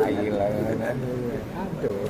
Thailand aduh.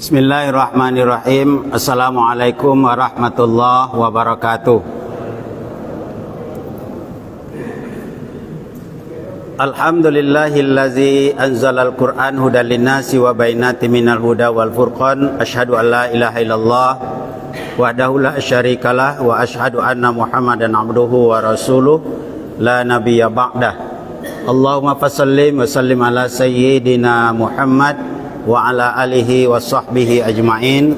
Bismillahirrahmanirrahim. Assalamualaikum warahmatullahi wabarakatuh. Alhamdulillahillazi anzalal Qur'an hudan linnasi wa bainatin minal huda wal furqan. Asyhadu an la ilaha illallah wahdahu la syarikalah wa asyhadu anna Muhammadan abduhu wa rasuluh la nabiyya ba'dah. Allahumma fassallim wa sallim ala sayyidina Muhammad wa ala alihi wa sahbihi ajma'in.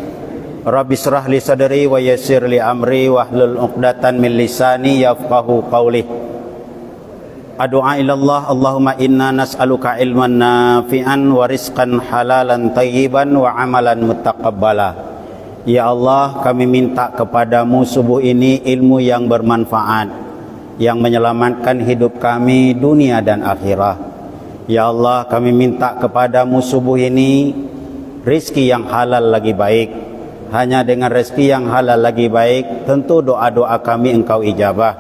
Rabbi shrah li sadri wa yassir li amri wahlul 'uqdatan min lisani yafqahu qawli. Addu'a ilallah, Allahumma inna nas'aluka ilman nafi'an wa rizqan halalan tayyiban wa amalan muttaqabbala. Ya Allah, kami minta kepadamu subuh ini ilmu yang bermanfaat, yang menyelamatkan hidup kami dunia dan akhirat. Ya Allah, kami minta kepadamu subuh ini rezeki yang halal lagi baik. Hanya dengan rezeki yang halal lagi baik, tentu doa-doa kami Engkau ijabah.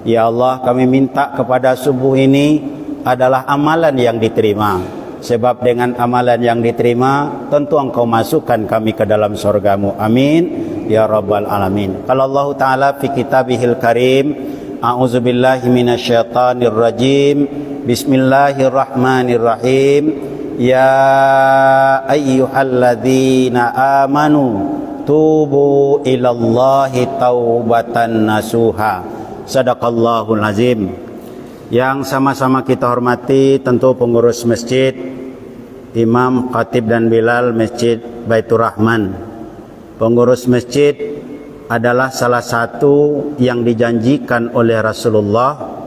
Ya Allah, kami minta kepada subuh ini adalah amalan yang diterima. Sebab dengan amalan yang diterima, tentu Engkau masukkan kami ke dalam surgamu. Amin ya rabbal alamin. Qala Allah Ta'ala fi kitabihil karim, a'udzubillahi minasyaitonir rajim. Bismillahirrahmanirrahim. Ya ayyuhalladzina amanu tubu ilallahi taubatan nasuha. Sadaqallahul azim. Yang sama-sama kita hormati tentu pengurus masjid, imam, khatib dan bilal Masjid Baitur Rahman. Pengurus masjid adalah salah satu yang dijanjikan oleh Rasulullah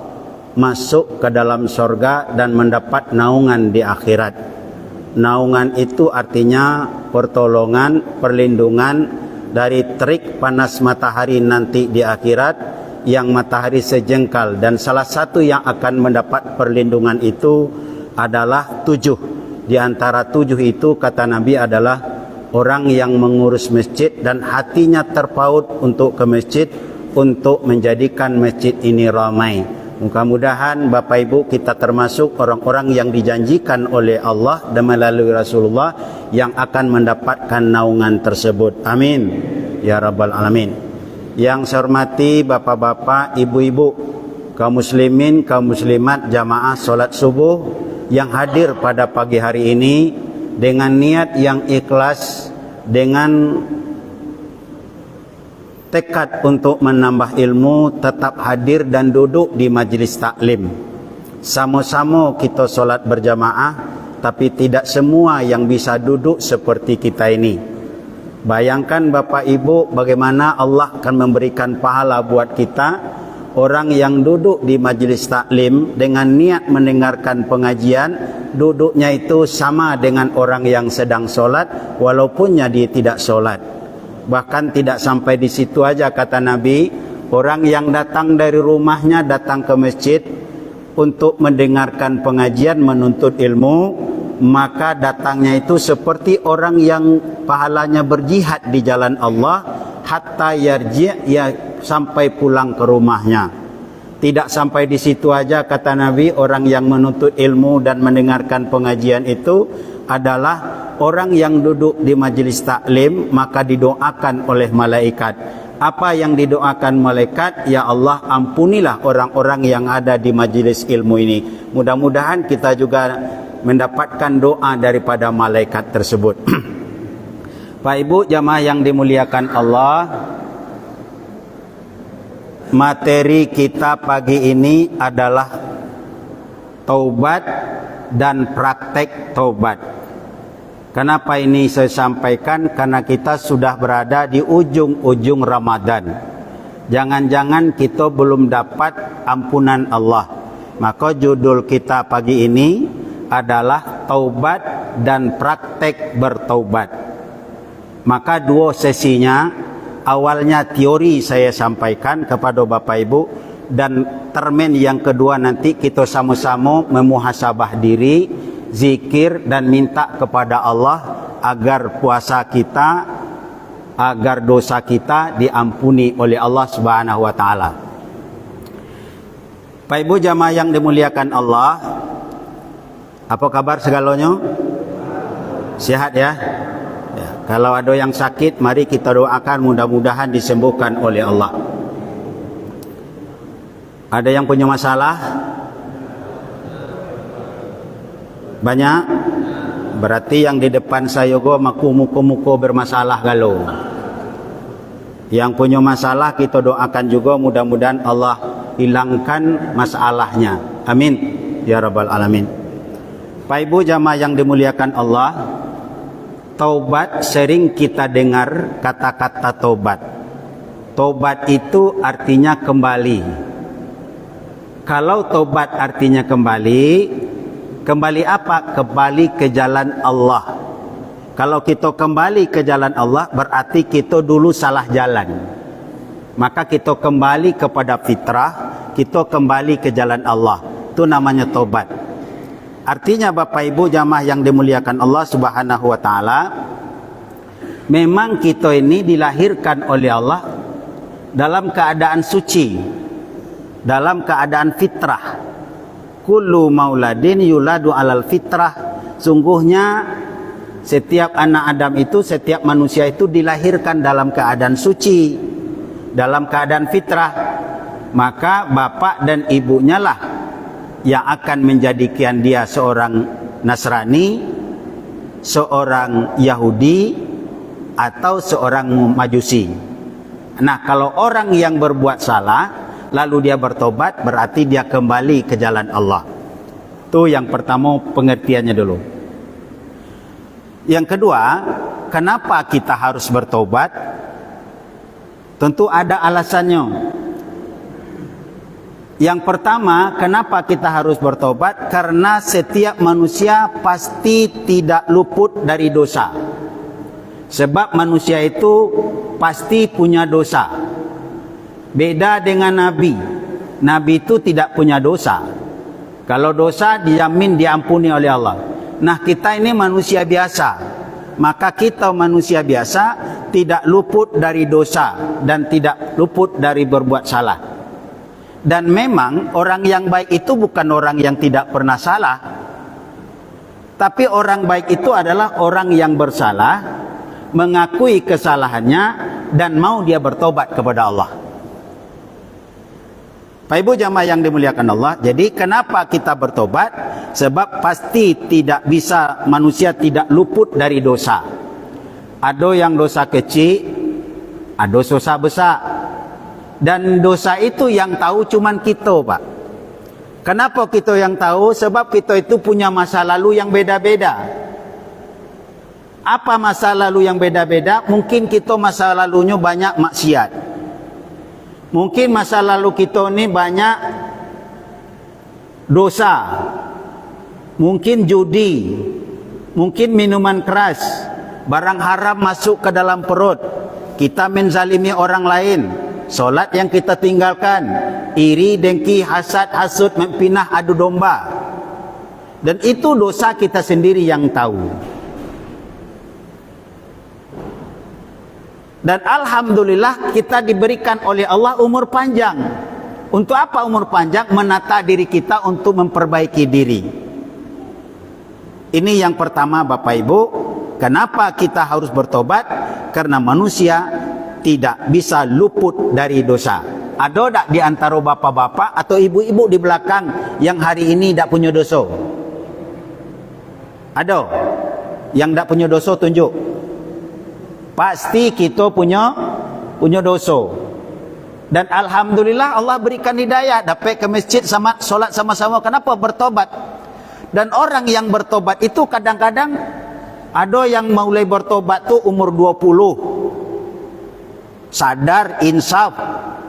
masuk ke dalam sorga dan mendapat naungan di akhirat. Naungan itu artinya pertolongan, perlindungan dari terik panas matahari nanti di akhirat, yang matahari sejengkal. Dan salah satu yang akan mendapat perlindungan itu adalah 7. Di antara 7 itu kata Nabi adalah orang yang mengurus masjid dan hatinya terpaut untuk ke masjid, untuk menjadikan masjid ini ramai. Mudah-mudahan Bapak Ibu kita termasuk orang-orang yang dijanjikan oleh Allah dan melalui Rasulullah yang akan mendapatkan naungan tersebut. Amin ya rabbal alamin. Yang saya hormati bapak-bapak, ibu-ibu, kaum muslimin, kaum muslimat, jamaah solat subuh yang hadir pada pagi hari ini dengan niat yang ikhlas, dengan tekad untuk menambah ilmu, tetap hadir dan duduk di majlis taklim. Sama-sama kita solat berjamaah, tapi tidak semua yang bisa duduk seperti kita ini. Bayangkan Bapak Ibu bagaimana Allah akan memberikan pahala buat kita, orang yang duduk di majlis taklim dengan niat mendengarkan pengajian, duduknya itu sama dengan orang yang sedang solat walaupunnya dia tidak solat. Bahkan tidak sampai di situ aja kata Nabi, orang yang datang dari rumahnya datang ke masjid untuk mendengarkan pengajian, menuntut ilmu, maka datangnya itu seperti orang yang pahalanya berjihad di jalan Allah hatta yarji', ya sampai pulang ke rumahnya. Tidak sampai di situ aja kata Nabi, orang yang menuntut ilmu dan mendengarkan pengajian itu adalah orang yang duduk di majlis taklim, maka didoakan oleh malaikat. Apa yang didoakan malaikat? Ya Allah, ampunilah orang-orang yang ada di majlis ilmu ini. Mudah-mudahan kita juga mendapatkan doa daripada malaikat tersebut. Pak Ibu jamaah yang dimuliakan Allah, materi kita pagi ini adalah taubat dan praktek taubat. Kenapa ini saya sampaikan? Karena kita sudah berada di ujung-ujung Ramadan. Jangan-jangan kita belum dapat ampunan Allah. Maka judul kita pagi ini adalah taubat dan praktek bertaubat. Maka dua sesinya, awalnya teori saya sampaikan kepada Bapak Ibu, dan termen yang kedua nanti kita sama-sama memuhasabah diri, zikir dan minta kepada Allah agar puasa kita, agar dosa kita diampuni oleh Allah Subhanahu wa taala. Bapak Ibu jamaah yang dimuliakan Allah, apa kabar segalanya? Sehat ya? Ya, kalau ada yang sakit, mari kita doakan mudah-mudahan disembuhkan oleh Allah. Ada yang punya masalah? Banyak? Berarti yang di depan saya go muka-muka bermasalah galau. Yang punya masalah kita doakan juga mudah-mudahan Allah hilangkan masalahnya. Amin ya rabbal alamin. Bapak Ibu jamaah yang dimuliakan Allah, taubat sering kita dengar kata-kata taubat. Taubat itu artinya kembali. Kalau taubat artinya kembali, kembali apa? Kembali ke jalan Allah. Kalau kita kembali ke jalan Allah, berarti kita dulu salah jalan. Maka kita kembali kepada fitrah, kita kembali ke jalan Allah. Itu namanya taubat. Artinya Bapak Ibu jamaah yang dimuliakan Allah Subhanahu wa taala, memang kita ini dilahirkan oleh Allah dalam keadaan suci, dalam keadaan fitrah. Kullu mauladin yuladu alal fitrah. Sungguhnya setiap anak Adam itu, setiap manusia itu dilahirkan dalam keadaan suci, dalam keadaan fitrah. Maka bapak dan ibunya lah yang akan menjadikan dia seorang Nasrani, seorang Yahudi, atau seorang Majusi. Nah, kalau orang yang berbuat salah lalu dia bertobat, berarti dia kembali ke jalan Allah. Itu yang pertama pengertiannya dulu. Yang kedua, kenapa kita harus bertobat? Tentu ada alasannya. Yang pertama, kenapa kita harus bertobat? Karena setiap manusia pasti tidak luput dari dosa. Sebab manusia itu pasti punya dosa. Beda dengan Nabi. Nabi itu tidak punya dosa. Kalau dosa dijamin diampuni oleh Allah. Nah, kita ini manusia biasa. Maka kita manusia biasa tidak luput dari dosa dan tidak luput dari berbuat salah. Dan memang orang yang baik itu bukan orang yang tidak pernah salah. Tapi orang baik itu adalah orang yang bersalah, mengakui kesalahannya, dan mau dia bertobat kepada Allah. Pak Ibu jamaah yang dimuliakan Allah, jadi kenapa kita bertobat? Sebab pasti tidak bisa, manusia tidak luput dari dosa. Ada yang dosa kecil, ada dosa besar. Dan dosa itu yang tahu cuman kita, Pak. Kenapa kita yang tahu? Sebab kita itu punya masa lalu yang beda-beda. Apa masa lalu yang beda-beda? Mungkin kita masa lalunya banyak maksiat. Mungkin masa lalu kita ini banyak dosa. Mungkin judi. Mungkin minuman keras. Barang haram masuk ke dalam perut. Kita menzalimi orang lain. Solat yang kita tinggalkan, iri, dengki, hasad, hasud, mempinah, adu domba. Dan itu dosa kita sendiri yang tahu. Dan alhamdulillah kita diberikan oleh Allah umur panjang. Untuk apa umur panjang? Menata diri kita untuk memperbaiki diri. Ini yang pertama Bapak Ibu. Kenapa kita harus bertobat? Karena manusia tidak bisa luput dari dosa. Ada tak di antara bapak-bapak atau ibu-ibu di belakang yang hari ini tak punya dosa? Ada? Yang tak punya dosa tunjuk. Pasti kita punya dosa. Dan alhamdulillah Allah berikan hidayah, dapat ke masjid sama solat sama-sama. Kenapa? Bertobat. Dan orang yang bertobat itu kadang-kadang ada yang mulai bertobat tu umur 20. Sadar, insaf,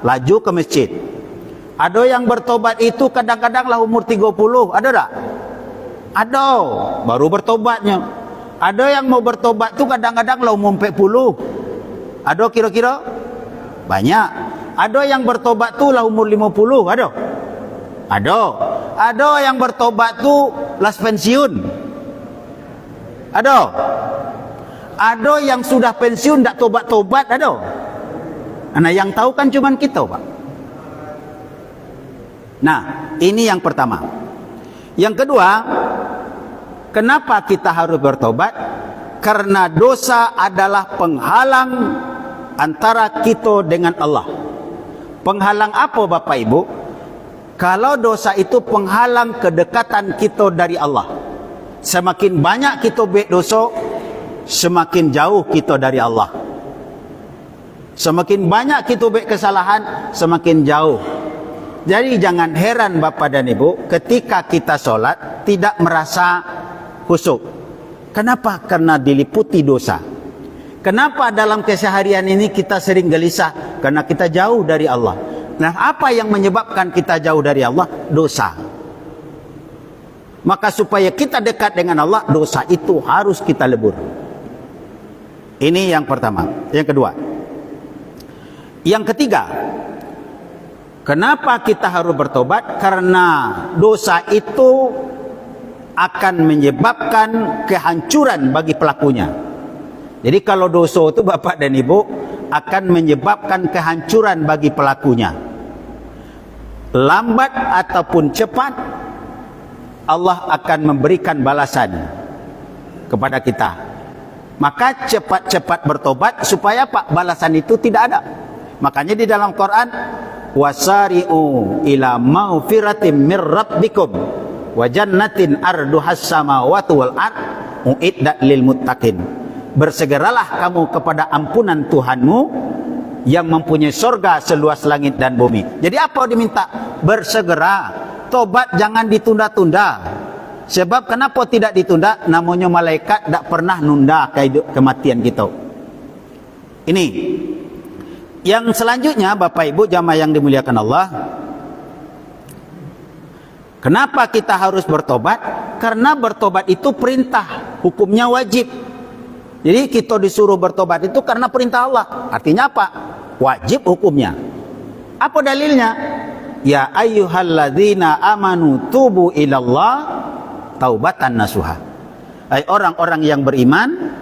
laju ke masjid. Ada yang bertobat itu kadang-kadang lah umur 30. Ada tak? Ada, baru bertobatnya. Ada yang mau bertobat tu kadang-kadang lah umur 40. Ada kira-kira? Banyak. Ada yang bertobat tu lah umur 50. Ada? Ada. Ada yang bertobat tu las pensiun. Ada. Ada yang sudah pensiun tak tobat-tobat. Ada. Nah, yang tahu kan cuman kita, Pak. Nah, ini yang pertama. Yang kedua, kenapa kita harus bertobat? Karena dosa adalah penghalang antara kita dengan Allah. Penghalang apa, Bapak Ibu? Kalau dosa itu penghalang kedekatan kita dari Allah. Semakin banyak kita buat dosa, semakin jauh kita dari Allah. Semakin banyak kita buat kesalahan, semakin jauh. Jadi jangan heran Bapak dan Ibu, ketika kita solat tidak merasa khusyuk. Kenapa? Karena diliputi dosa. Kenapa dalam keseharian ini kita sering gelisah? Karena kita jauh dari Allah. Nah, apa yang menyebabkan kita jauh dari Allah? Dosa. Maka supaya kita dekat dengan Allah, dosa itu harus kita lebur. Ini yang pertama. Yang kedua. Yang ketiga, kenapa kita harus bertobat? Karena dosa itu akan menyebabkan kehancuran bagi pelakunya. Jadi kalau dosa itu Bapak dan Ibu akan menyebabkan kehancuran bagi pelakunya. Lambat ataupun cepat Allah akan memberikan balasan kepada kita. Maka cepat-cepat bertobat supaya Pak balasan itu tidak ada. Makanya di dalam Quran, wasari'u ila maghfiratin mir rabbikum wa jannatin arduhas samawati wal ard uiddat lil muttaqin. Bersegeralah kamu kepada ampunan Tuhanmu yang mempunyai surga seluas langit dan bumi. Jadi apa diminta? Bersegera. Tobat jangan ditunda-tunda. Sebab kenapa tidak ditunda? Namanya malaikat tak pernah nunda kematian kita. Ini. Yang selanjutnya Bapak Ibu jamaah yang dimuliakan Allah, kenapa kita harus bertobat? Karena bertobat itu perintah, hukumnya wajib. Jadi kita disuruh bertobat itu karena perintah Allah. Artinya apa? Wajib hukumnya. Apa dalilnya? Ya ayyuhalladzina amanu tubu ilallah taubatan nasuha. Hai orang-orang yang beriman,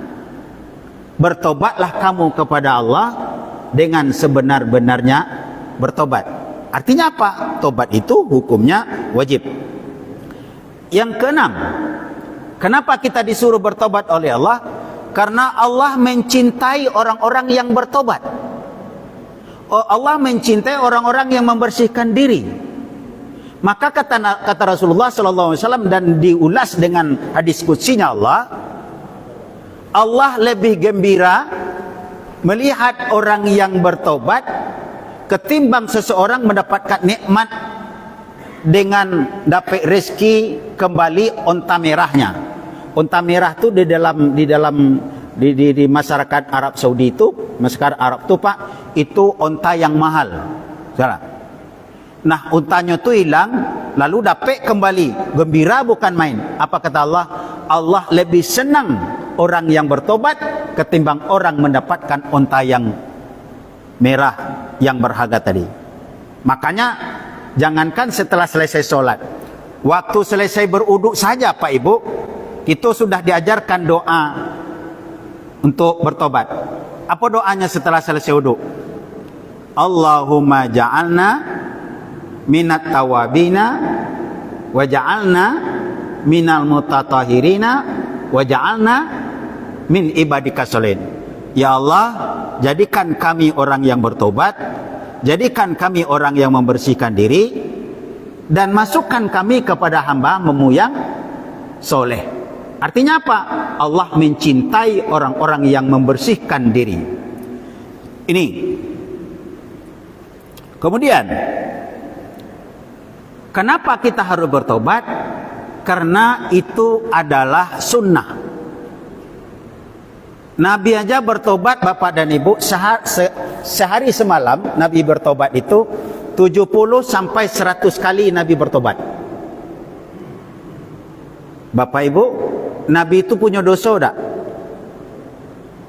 bertobatlah kamu kepada Allah dengan sebenar-benarnya bertobat. Artinya apa? Tobat itu hukumnya wajib. Yang keenam, kenapa kita disuruh bertobat oleh Allah? Karena Allah mencintai orang-orang yang bertobat. Allah mencintai orang-orang yang membersihkan diri. Maka kata Rasulullah SAW dan diulas dengan hadis qudsinya Allah lebih gembira melihat orang yang bertobat ketimbang seseorang mendapatkan nikmat dengan dapat rezeki kembali onta merahnya. Onta merah itu di masyarakat Arab Saudi itu, masyarakat Arab itu Pak, itu onta yang mahal. Salah. Nah, untanya itu hilang, lalu dapat kembali. Gembira bukan main. Apa kata Allah? Allah lebih senang orang yang bertobat ketimbang orang mendapatkan onta yang merah yang berharga tadi. Makanya jangankan setelah selesai sholat, waktu selesai beruduk saja Pak Ibu, kita sudah diajarkan doa untuk bertobat. Apa doanya setelah selesai uduk? Allahumma ja'alna minat tawabina wa ja'alna minal mutatahirina wa ja'alna min ibadika sholihin. Ya Allah, jadikan kami orang yang bertobat, jadikan kami orang yang membersihkan diri, dan masukkan kami kepada hamba-Mu yang soleh. Artinya apa? Allah mencintai orang-orang yang membersihkan diri. Ini Kemudian, kenapa kita harus bertobat? Karena itu adalah sunnah. Nabi aja bertobat, Bapak dan Ibu, sehari semalam Nabi bertobat itu 70 sampai 100 kali Nabi bertobat. Bapak Ibu, Nabi itu punya dosa tak?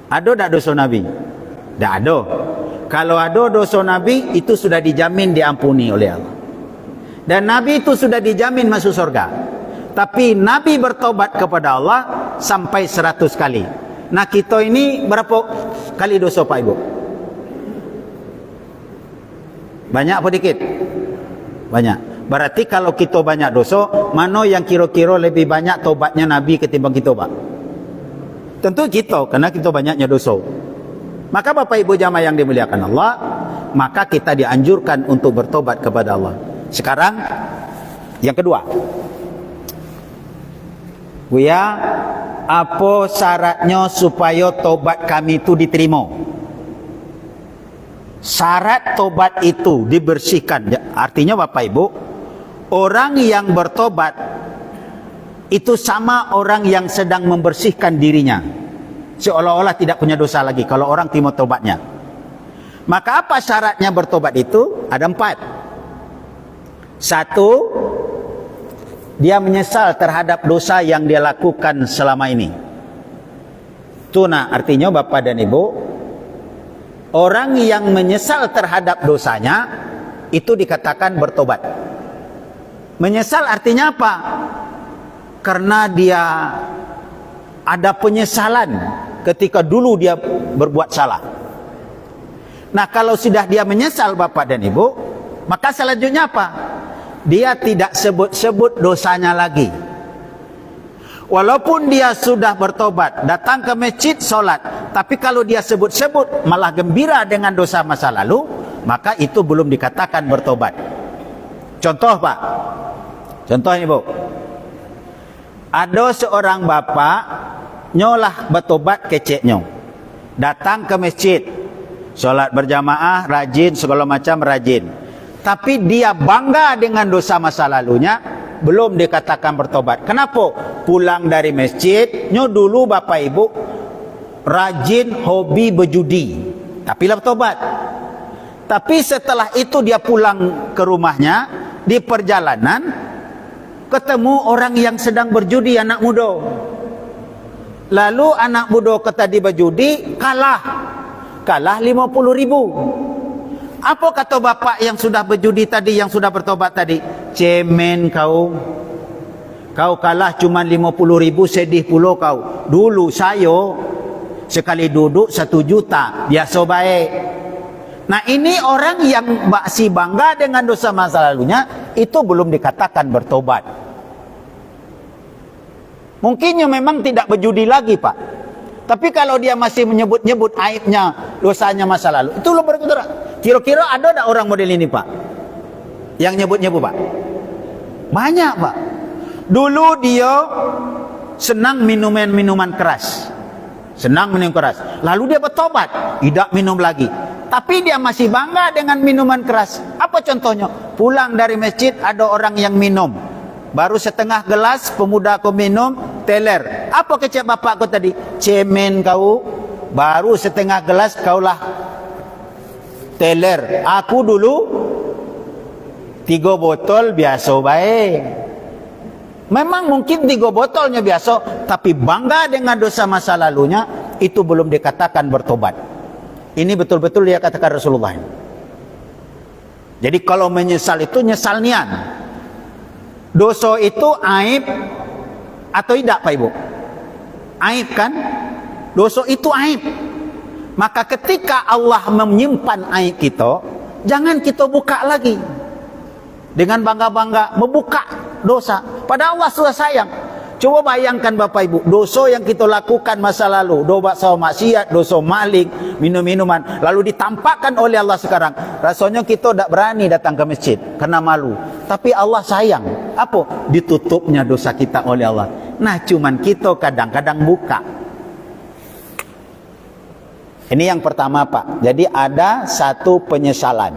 Ada tak dosa Nabi? Tak ada. Kalau ada dosa Nabi, itu sudah dijamin diampuni oleh Allah. Dan Nabi itu sudah dijamin masuk surga. Tapi Nabi bertobat kepada Allah sampai 100 kali. Nah, kita ini berapa kali dosa Pak Ibu? Banyak apa dikit? Banyak. Berarti kalau kita banyak dosa, mana yang kira-kira lebih banyak tobatnya Nabi ketimbang kita, Pak? Tentu kita, karena kita banyaknya dosa. Maka Bapak Ibu jamaah yang dimuliakan Allah, maka kita dianjurkan untuk bertobat kepada Allah. Sekarang yang kedua, Buya, apa syaratnya supaya tobat kami itu diterima? Syarat tobat itu dibersihkan. Artinya Bapak Ibu, orang yang bertobat itu sama orang yang sedang membersihkan dirinya, seolah-olah tidak punya dosa lagi kalau orang terima tobatnya. Maka apa syaratnya bertobat itu? Ada 4. 1, dia menyesal terhadap dosa yang dia lakukan selama ini. Tuna artinya Bapak dan Ibu, orang yang menyesal terhadap dosanya itu dikatakan bertobat. Menyesal artinya apa? Karena dia ada penyesalan ketika dulu dia berbuat salah. Nah, kalau sudah dia menyesal Bapak dan Ibu, maka selanjutnya apa? Dia tidak sebut-sebut dosanya lagi. Walaupun dia sudah bertobat, datang ke masjid, sholat, tapi kalau dia sebut-sebut malah gembira dengan dosa masa lalu, maka itu belum dikatakan bertobat. Contoh Pak, contoh Ibu, ada seorang bapak nyolah bertobat keceknya, datang ke masjid, sholat berjamaah, rajin, segala macam rajin, tapi dia bangga dengan dosa masa lalunya, belum dikatakan bertobat. Kenapa? Pulang dari masjid, dulu Bapak Ibu rajin hobi berjudi, tapi lah bertobat. Tapi setelah itu dia pulang ke rumahnya, di perjalanan ketemu orang yang sedang berjudi, anak muda. Lalu anak muda tadi berjudi kalah 50.000. Apa kata bapak yang sudah berjudi tadi, yang sudah bertobat tadi? Cemen kau kalah cuma 50.000, sedih pula kau. Dulu saya sekali duduk 1 juta, biasa baik. Nah, ini orang yang masih bangga dengan dosa masa lalunya, itu belum dikatakan bertobat. Mungkinnya memang tidak berjudi lagi Pak, tapi kalau dia masih menyebut-nyebut aibnya, dosanya masa lalu, itu belum bertobat. Kira-kira ada tak orang model ini Pak, yang nyebut-nyebut Pak? Banyak Pak. Dulu dia senang minuman keras, lalu dia bertobat, tidak minum lagi. Tapi dia masih bangga dengan minuman keras. Apa contohnya? Pulang dari masjid, ada orang yang minum, baru setengah gelas, pemuda kau minum, teler. Apa kecek bapak kau tadi? Cemen kau, baru setengah gelas kaulah teler. Aku dulu 3 botol biasa baik. Memang mungkin 3 botolnya biasa, tapi bangga dengan dosa masa lalunya, itu belum dikatakan bertobat. Ini betul-betul dia katakan Rasulullah. Jadi kalau menyesal itu nyesal nian. Dosa itu aib atau tidak Pak Ibu? Aib kan? Dosa itu aib. Maka ketika Allah menyimpan aib kita, jangan kita buka lagi dengan bangga-bangga membuka dosa. Padahal Allah sudah sayang. Coba bayangkan Bapak Ibu, dosa yang kita lakukan masa lalu, dosa maksiat, dosa maling, minum-minuman, lalu ditampakkan oleh Allah sekarang. Rasanya kita tidak berani datang ke masjid karena malu. Tapi Allah sayang. Apa? Ditutupnya dosa kita oleh Allah. Nah, cuman kita kadang-kadang buka. Ini yang pertama Pak. Jadi ada satu penyesalan.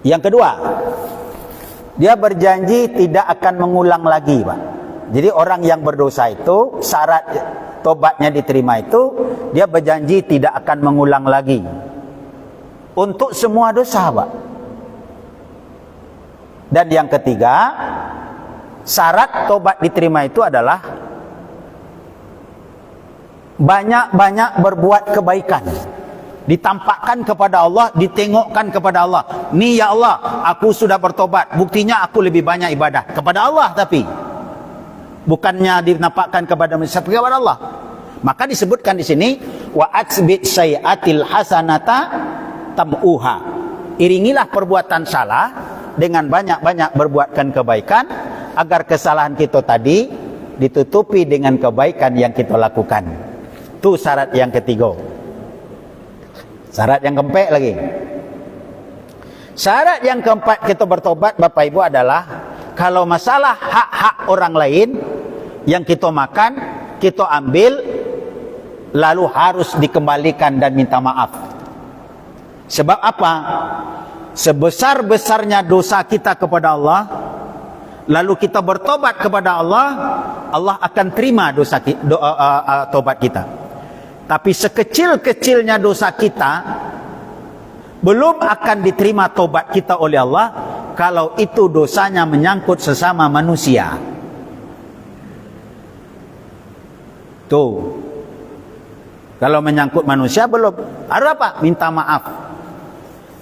Yang kedua, dia berjanji tidak akan mengulang lagi, Pak. Jadi orang yang berdosa itu, syarat tobatnya diterima itu, dia berjanji tidak akan mengulang lagi. Untuk semua dosa, Pak. Dan yang ketiga, syarat tobat diterima itu adalah banyak-banyak berbuat kebaikan. Ditampakkan kepada Allah, ditengokkan kepada Allah. Ni ya Allah, aku sudah bertobat. Buktinya aku lebih banyak ibadah kepada Allah, tapi bukannya dinampakkan kepada manusia, kepada Allah. Maka disebutkan di sini, wa atsbit sayyatil hasanata tam'uha. Iringilah perbuatan salah dengan banyak-banyak berbuatkan kebaikan, agar kesalahan kita tadi ditutupi dengan kebaikan yang kita lakukan. Itu syarat yang ketiga. Syarat yang keempat lagi. Syarat yang keempat kita bertobat, Bapak Ibu, adalah kalau masalah hak-hak orang lain yang kita makan, kita ambil, lalu harus dikembalikan dan minta maaf. Sebab apa? Sebesar-besarnya dosa kita kepada Allah, lalu kita bertobat kepada Allah, Allah akan terima tobat kita. Tapi sekecil-kecilnya dosa kita belum akan diterima tobat kita oleh Allah kalau itu dosanya menyangkut sesama manusia. Tuh. Kalau menyangkut manusia belum. Harus apa? Minta maaf.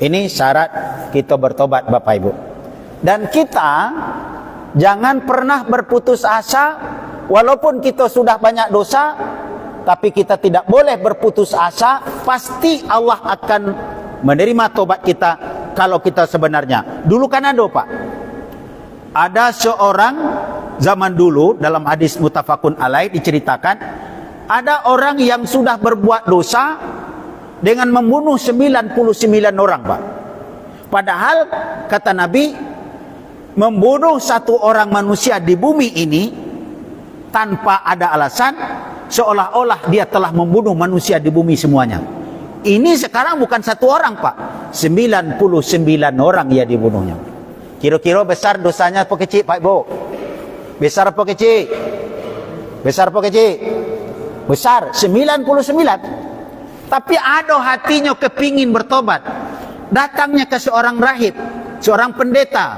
Ini syarat kita bertobat, Bapak Ibu. Dan kita jangan pernah berputus asa, walaupun kita sudah banyak dosa, tapi kita tidak boleh berputus asa. Pasti Allah akan menerima tobat kita kalau kita sebenarnya. Dulu kan ada, Pak, ada seorang zaman dulu, dalam hadis muttafaqun alaih diceritakan, ada orang yang sudah berbuat dosa dengan membunuh 99 orang, Pak. Padahal kata Nabi, membunuh satu orang manusia di bumi ini tanpa ada alasan, seolah-olah dia telah membunuh manusia di bumi semuanya. Ini sekarang bukan satu orang, Pak, 99 orang ia dibunuhnya. Kira-kira besar dosanya apa kecil, Pak Ibu? Besar apa kecil? Besar apa kecil? Besar, 99. Tapi ada hatinya kepingin bertobat. Datangnya ke seorang rahib, seorang pendeta.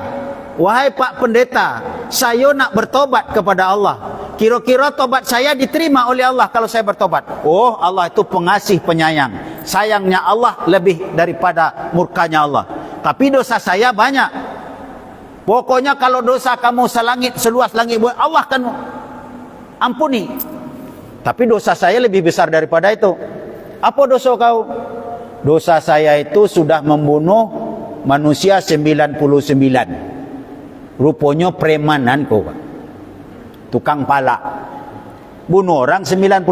Wahai Pak Pendeta, saya nak bertobat kepada Allah. Kira-kira tobat saya diterima oleh Allah kalau saya bertobat. Oh, Allah itu pengasih penyayang. Sayangnya Allah lebih daripada murkanya Allah. Tapi dosa saya banyak. Pokoknya kalau dosa kamu selangit, seluas langit, Allah akan ampuni. Tapi dosa saya lebih besar daripada itu. Apa dosa kau? Dosa saya itu sudah membunuh manusia 99. Rupanya premanan kau, Pak. Tukang palak. Bunuh orang 99.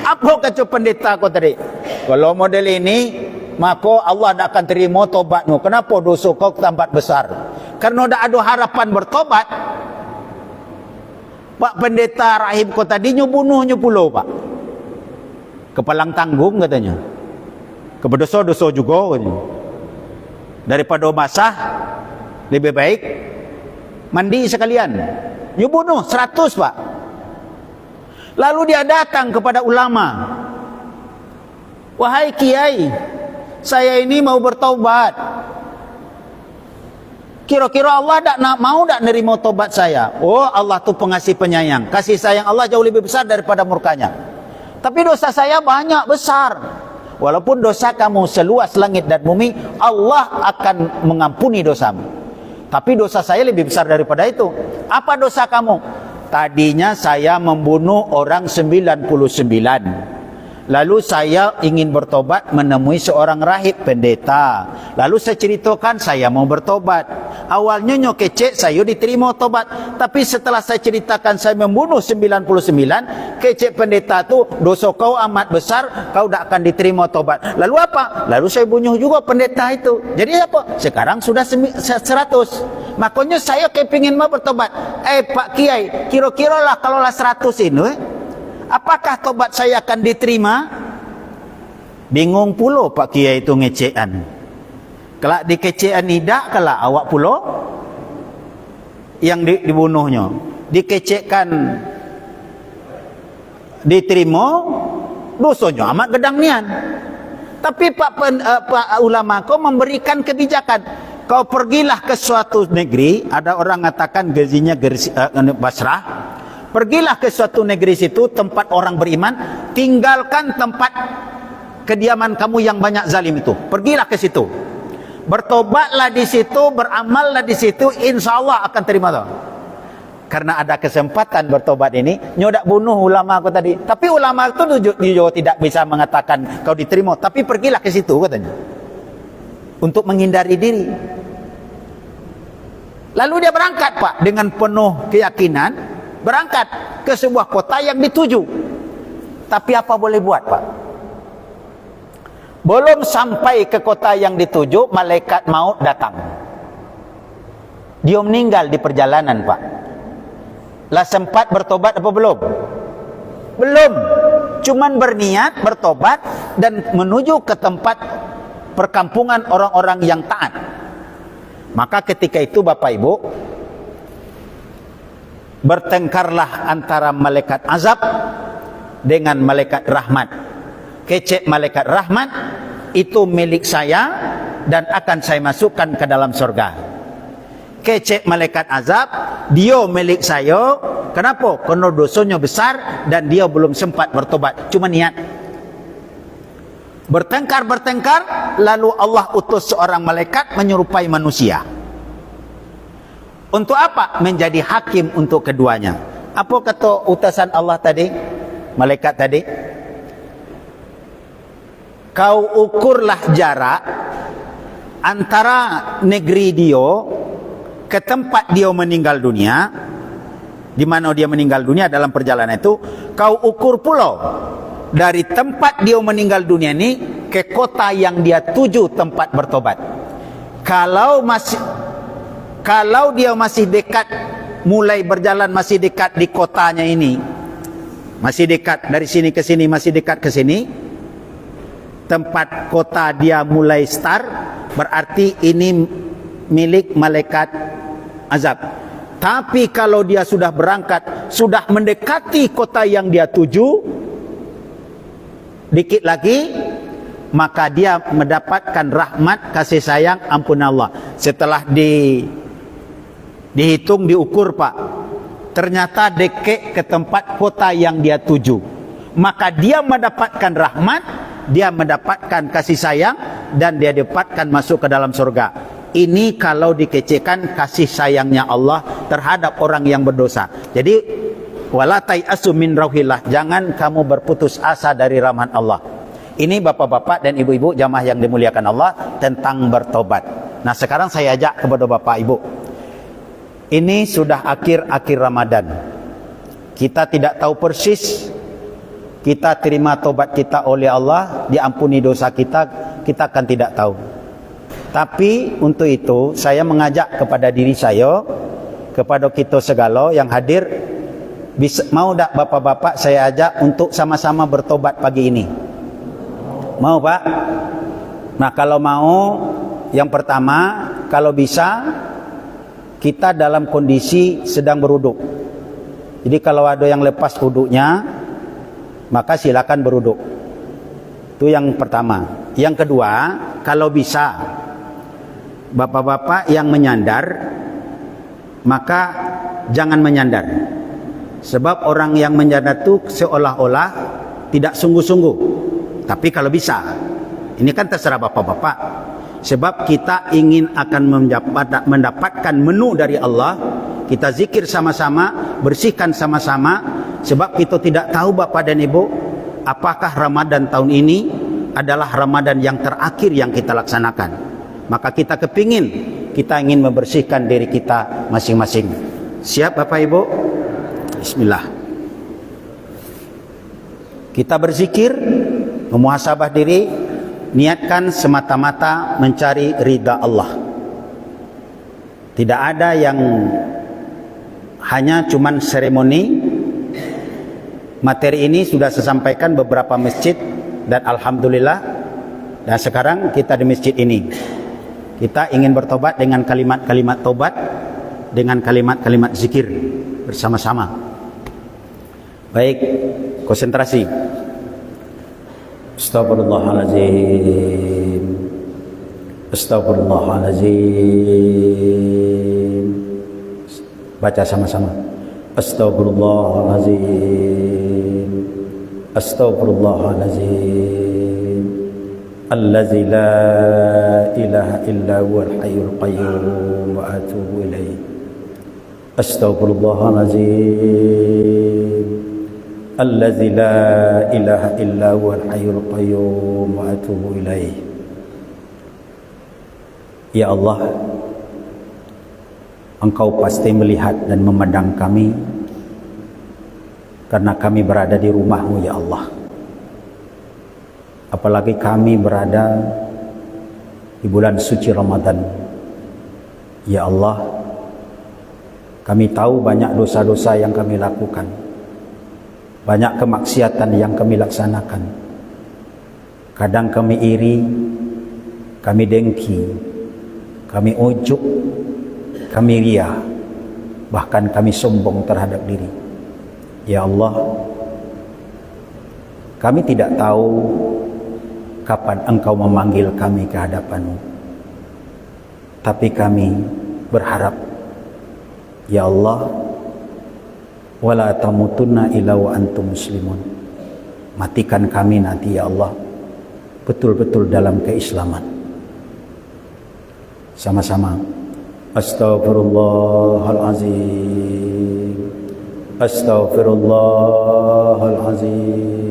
Apa kata pendeta kau tadi? Kalau model ini, maka Allah tidak akan terima tobatmu. Kenapa dosa kau tambah besar? Karena tidak ada harapan bertobat. Pak pendeta rahib kau tadinya bunuhnya pula, Pak. Kepalang tanggung katanya. Keberdosa-dosa juga katanya. Daripada basah, lebih baik mandi sekalian. You bunuh 100, Pak. Lalu dia datang kepada ulama. Wahai kiai, saya ini mau bertobat. Kira-kira Allah mau tak nerima tobat saya? Oh, Allah tu pengasih penyayang. Kasih sayang Allah jauh lebih besar daripada murkanya. Tapi dosa saya banyak, besar. Walaupun dosa kamu seluas langit dan bumi, Allah akan mengampuni dosamu. Tapi dosa saya lebih besar daripada itu. Apa dosa kamu? Tadinya saya membunuh orang 99. Lalu saya ingin bertobat menemui seorang rahib pendeta. Lalu saya ceritakan saya mau bertobat. Awalnya nyokecek saya diterima tobat. Tapi setelah saya ceritakan saya membunuh 99, kecek pendeta tu, dosa kau amat besar, kau tak akan diterima tobat. Lalu apa? Lalu saya bunuh juga pendeta itu. Jadi apa? Sekarang sudah 100. Makanya saya kepingin mau bertobat. Pak Kiai, kira-kira lah kalau lah 100 ini, apakah tobat saya akan diterima? Bingung pula Pak Kiai itu ngecekan. Kelak dikecekan tidak, kelak awak pula yang dibunuhnya. Dikecekkan diterima, dosanya amat gedang nian. Tapi pak ulama kau memberikan kebijakan. Kau pergilah ke suatu negeri, ada orang mengatakan gazinya Basrah. Pergilah ke suatu negeri situ, tempat orang beriman, tinggalkan tempat kediaman kamu yang banyak zalim itu. Pergilah ke situ. Bertobatlah di situ, beramallah di situ, insya Allah akan terima tuh. Karena ada kesempatan bertobat ini, nyodak bunuh ulama aku tadi. Tapi ulama itu juga tidak bisa mengatakan kau diterima. Tapi pergilah ke situ katanya, untuk menghindari diri. Lalu dia berangkat pak, dengan penuh keyakinan, berangkat ke sebuah kota yang dituju. Tapi apa boleh buat pak? Belum sampai ke kota yang dituju, malaikat maut datang. Dia meninggal di perjalanan pak. Lah sempat bertobat apa belum? Belum. Cuman berniat bertobat dan menuju ke tempat perkampungan orang-orang yang taat. Maka ketika itu Bapak Ibu, bertengkarlah antara malaikat azab dengan malaikat rahmat. Kecek malaikat rahmat, itu milik saya dan akan saya masukkan ke dalam surga. Kecek malaikat azab, dia milik saya. Kenapa? Karena dosanya besar dan dia belum sempat bertobat, cuma niat. Bertengkar, lalu Allah utus seorang malaikat menyerupai manusia. Untuk apa? Menjadi hakim untuk keduanya. Apa kata utusan Allah tadi? Malaikat tadi, kau ukurlah jarak antara negeri dia ke tempat dia meninggal dunia. Di mana dia meninggal dunia dalam perjalanan itu, kau ukur pulau dari tempat dia meninggal dunia ini ke kota yang dia tuju tempat bertobat. Kalau dia masih dekat, mulai berjalan masih dekat di kotanya ini, masih dekat dari sini ke sini, masih dekat ke sini, tempat kota dia mulai start, berarti ini milik malaikat azab. Tapi kalau dia sudah berangkat, sudah mendekati kota yang dia tuju, dikit lagi, maka dia mendapatkan rahmat, kasih sayang, ampun Allah. Setelah dihitung, diukur pak, ternyata dekat ke tempat kota yang dia tuju, maka dia mendapatkan rahmat, dia mendapatkan kasih sayang, dan dia dapatkan masuk ke dalam surga. Ini kalau dikecekkan kasih sayangnya Allah terhadap orang yang berdosa. Jadi wala tai'asu min rauhillah, jangan kamu berputus asa dari rahmat Allah. Ini bapak-bapak dan ibu-ibu jamaah yang dimuliakan Allah, tentang bertobat. Nah sekarang saya ajak kepada bapak ibu, ini sudah akhir-akhir Ramadan. Kita tidak tahu persis kita terima tobat kita oleh Allah, diampuni dosa kita akan tidak tahu. Tapi untuk itu saya mengajak kepada diri saya, kepada kita segala yang hadir, mau tak bapak-bapak saya ajak untuk sama-sama bertobat pagi ini? Mau pak? Nah kalau mau, yang pertama, kalau bisa kita dalam kondisi sedang berwuduk. Jadi kalau ada yang lepas wuduknya, maka silakan berwuduk. Itu yang pertama. Yang kedua, kalau bisa bapak-bapak yang menyandar, maka jangan menyandar. Sebab orang yang menyandar itu seolah-olah tidak sungguh-sungguh. Tapi kalau bisa, ini kan terserah bapak-bapak. Sebab kita ingin akan mendapatkan menu dari Allah, kita zikir sama-sama, bersihkan sama-sama. Sebab kita tidak tahu bapak dan ibu, apakah Ramadan tahun ini adalah Ramadan yang terakhir yang kita laksanakan. Maka kita kita ingin membersihkan diri kita masing-masing. Siap Bapak Ibu? Bismillah. Kita berzikir, memuhasabah diri, niatkan semata-mata mencari ridha Allah. Tidak ada yang hanya cuman seremoni. Materi ini sudah saya sampaikan beberapa masjid, dan alhamdulillah, dan sekarang kita di masjid ini. Kita ingin bertobat dengan kalimat-kalimat tobat, dengan kalimat-kalimat zikir bersama-sama. Baik, konsentrasi. Astagfirullahaladzim. Astagfirullahaladzim. Baca sama-sama. Astagfirullahaladzim. Astagfirullahaladzim. Allazi la ilaha illa huwal hayyul qayyum wa atubu ilaih. Astagfirullahaladzim. Allazi la ilaha illa huwal hayyul qayyum wa atubu ilaih. Ya Allah, Engkau pasti melihat dan memandang kami karena kami berada di rumah-Mu, ya Allah. Apalagi kami berada di bulan suci Ramadan. Ya Allah, kami tahu banyak dosa-dosa yang kami lakukan, banyak kemaksiatan yang kami laksanakan. Kadang kami iri, kami dengki, kami ujub, kami riya, bahkan kami sombong terhadap diri. Ya Allah, kami tidak tahu kapan Engkau memanggil kami ke hadapan-Mu, tapi kami berharap, ya Allah, wala tamutunna illa wa antum muslimun. Matikan kami nanti, ya Allah, betul-betul dalam keislaman. Sama-sama. Astaghfirullahalazim. Astaghfirullahalazim.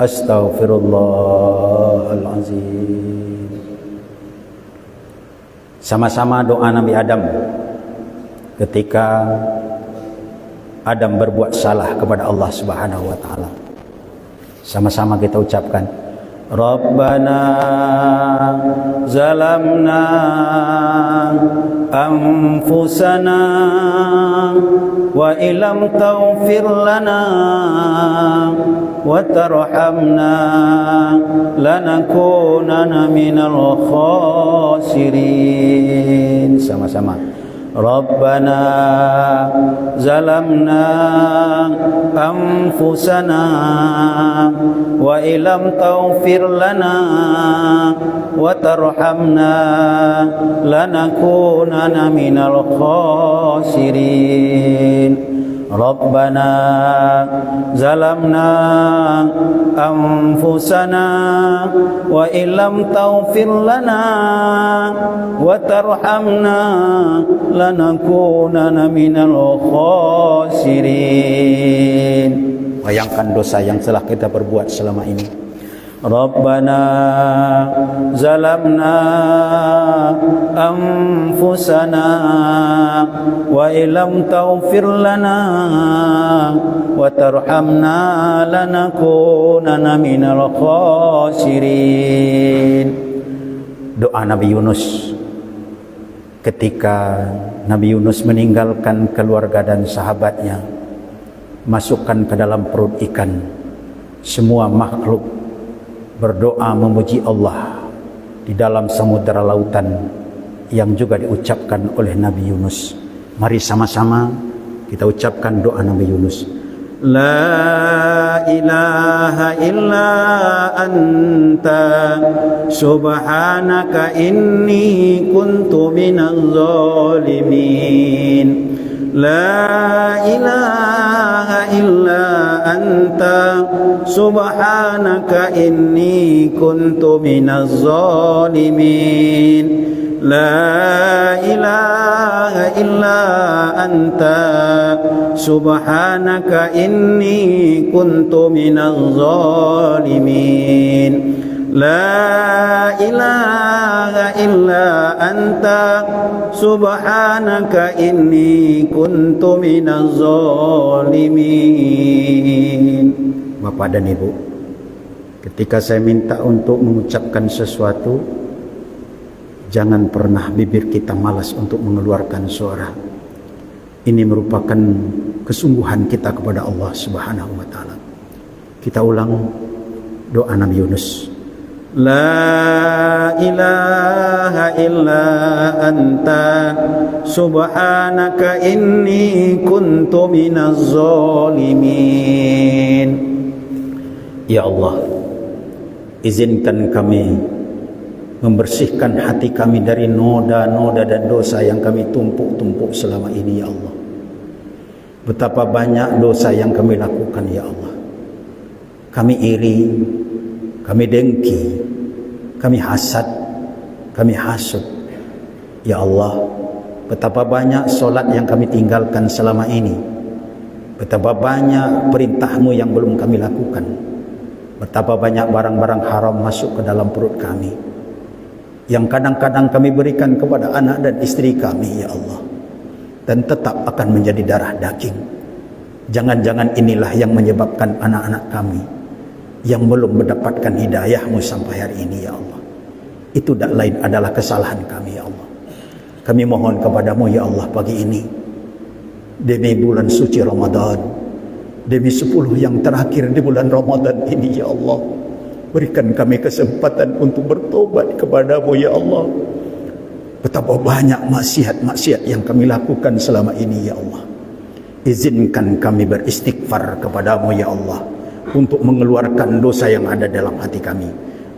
Astaghfirullahalazim. Sama-sama doa Nabi Adam ketika Adam berbuat salah kepada Allah Subhanahu wa taala. Sama-sama kita ucapkan, Rabbana zalamna anfusana wa illam taghfir lana wa tarhamna lanakunanna minal khasirin. Sama-sama. Rabbana zalamna anfusana wa illam taghfir lana wa tarhamna lanakunanna minal khasirin. Rabbana zalamna anfusana wa illam taghfir lana wa tarhamna lanakunanna minal khasirin. Bayangkan dosa yang telah kita perbuat selama ini. Rabbana zalamna anfusana wa illam taghfir lana wa tarhamna lanakunanna minal khasirin. Doa Nabi Yunus ketika Nabi Yunus meninggalkan keluarga dan sahabatnya, masukkan ke dalam perut ikan. Semua makhluk berdoa memuji Allah di dalam samudera lautan yang juga diucapkan oleh Nabi Yunus. Mari sama-sama kita ucapkan doa Nabi Yunus. La ilaha illa anta subhanaka inni kuntu minaz zalimin. La ilaha illa anta subhanaka inni kuntu minaz zalimin. La ilaha illa anta subhanaka inni kuntu minaz zalimin. La ilaha illa anta subhanaka inni kuntu minaz zalimin. Bapak dan Ibu, ketika saya minta untuk mengucapkan sesuatu, jangan pernah bibir kita malas untuk mengeluarkan suara. Ini merupakan kesungguhan kita kepada Allah Subhanahu wa taala. Kita ulang doa Nabi Yunus. La ilaha illa anta subhanaka inni kuntu minaz zalimin. Ya Allah, izinkan kami membersihkan hati kami dari noda-noda dan dosa yang kami tumpuk-tumpuk selama ini, ya Allah. Betapa banyak dosa yang kami lakukan, ya Allah. Kami iri, kami dengki, kami hasad, kami hasud. Ya Allah, betapa banyak solat yang kami tinggalkan selama ini. Betapa banyak perintah-Mu yang belum kami lakukan. Betapa banyak barang-barang haram masuk ke dalam perut kami, yang kadang-kadang kami berikan kepada anak dan istri kami, ya Allah, dan tetap akan menjadi darah daging. Jangan-jangan inilah yang menyebabkan anak-anak kami yang belum mendapatkan hidayah-Mu sampai hari ini, ya Allah. Itu tak lain adalah kesalahan kami, ya Allah. Kami mohon kepada-Mu, ya Allah, pagi ini, demi bulan suci Ramadan, demi 10 yang terakhir di bulan Ramadan ini, ya Allah, berikan kami kesempatan untuk bertobat kepada-Mu, ya Allah. Betapa banyak maksiat-maksiat yang kami lakukan selama ini, ya Allah. Izinkan kami beristighfar kepada-Mu, ya Allah, untuk mengeluarkan dosa yang ada dalam hati kami.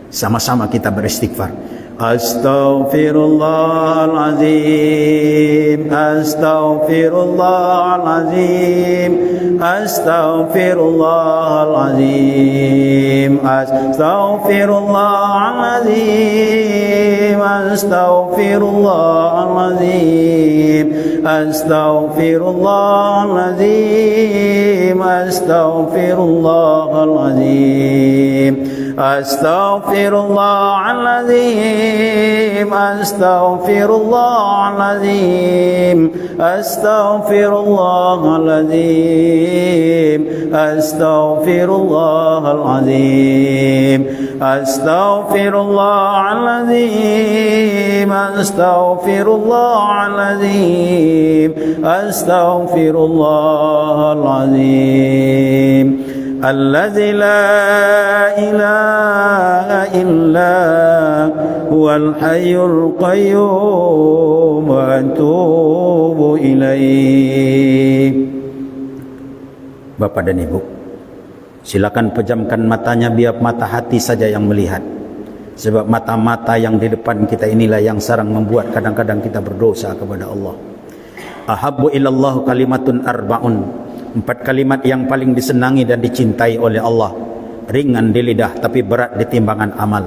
Sama-sama kita beristighfar. Astaghfirullahalazim, astaghfirullahalazim, astaghfirullahalazim, astaghfirullahalazim, astaghfirullahalazim, astaghfirullahalazim, astaghfirullahalazim, astaghfirullahalazim, astaghfirullahalazim, astaghfirullahalazim, astaghfirullahalazim, astaghfirullahalazim, astaghfirullahalazim, astaghfirullahalazim. الذي لا إله إلا هو الحي القيوم وأتوب إليه. Bapak dan Ibu, silakan pejamkan matanya, biar mata hati saja yang melihat. Sebab mata-mata yang di depan kita inilah yang sarang membuat kadang-kadang kita berdosa kepada Allah. Ahabbu ilallah kalimatun arba'un. 4 kalimat yang paling disenangi dan dicintai oleh Allah. Ringan di lidah tapi berat di timbangan amal.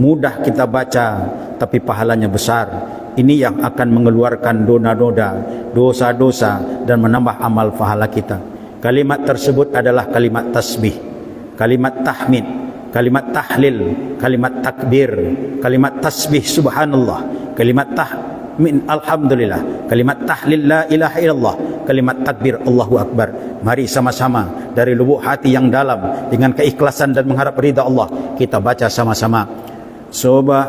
Mudah kita baca tapi pahalanya besar. Ini yang akan mengeluarkan noda-noda, dosa-dosa, dan menambah amal pahala kita. Kalimat tersebut adalah kalimat tasbih, kalimat tahmid, kalimat tahlil, kalimat takbir, kalimat tasbih subhanallah, kalimat tahmid alhamdulillah, kalimat tahlil la ilaha illallah, kalimat takbir Allahu Akbar. Mari sama-sama dari lubuk hati yang dalam dengan keikhlasan dan mengharap ridha Allah, kita baca sama-sama. Subhanallah